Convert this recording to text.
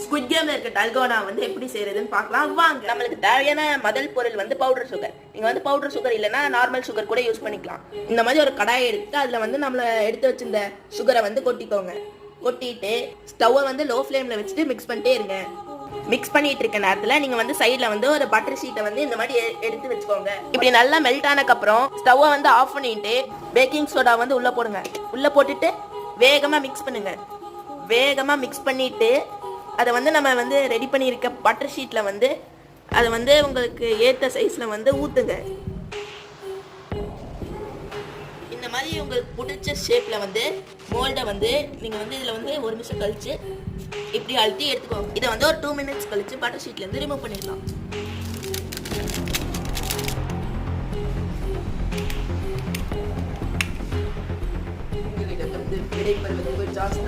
Squid கேம்ல இருக்க dalgona வந்து எப்படி செய்யறதுன்னு பார்க்கலாம் வாங்க. நம்மளுக்கு தேவையான முதல் பொருள் வந்து பவுடர் சுகர். நீங்க வந்து பவுடர் சுகர் இல்லைன்னா நார்மல் சுகர் கூட யூஸ் பண்ணிக்கலாம். இந்த மாதிரி ஒரு கடாயை எடுத்து அதுல வந்து நம்மள எடுத்து வச்சிருந்த சுகரை வந்து கொட்டிக்கோங்க. கொட்டிட்டு ஸ்டவ்வை வந்து லோ ஃப்ளேம்ல வச்சுட்டு மிக்ஸ் பண்ணிட்டே இருங்க. மிக்ஸ் பண்ணிட்டு இருக்க நேரத்துல நீங்க வந்து சைட்ல வந்து ஒரு பட்டர் ஷீட்டை வந்து இந்த மாதிரி எடுத்து வச்சுக்கோங்க. இப்படி நல்லா மெல்ட் ஆனதுக்கு அப்புறம் ஸ்டவ்வை வந்து ஆஃப் பண்ணிட்டு பேக்கிங் சோடா வந்து உள்ள போடுங்க. உள்ள போட்டுட்டு வேகமா மிக்ஸ் பண்ணுங்க. வேகமா மிக்ஸ் பண்ணிட்டு அதை வந்து நம்ம வந்து ரெடி பண்ணியிருக்க பட்டர் ஷீட்ல வந்து அதை வந்து உங்களுக்கு ஏற்ற சைஸ்ல வந்து ஊத்துங்க. இந்த மாதிரி உங்களுக்கு பிடிச்ச ஷேப்ல வந்து மோல்டை வந்து நீங்க வந்து இதுல வந்து ஒரு நிமிஷம் கழிச்சு இப்படி அழுத்தி எடுத்துக்கோங்க. இதை வந்து ஒரு 2 minutes கழிச்சு பட்டர் ஷீட்ல இருந்து ரிமூவ் பண்ணிடலாம். விடைபெறுவது ஜாஸ்தி.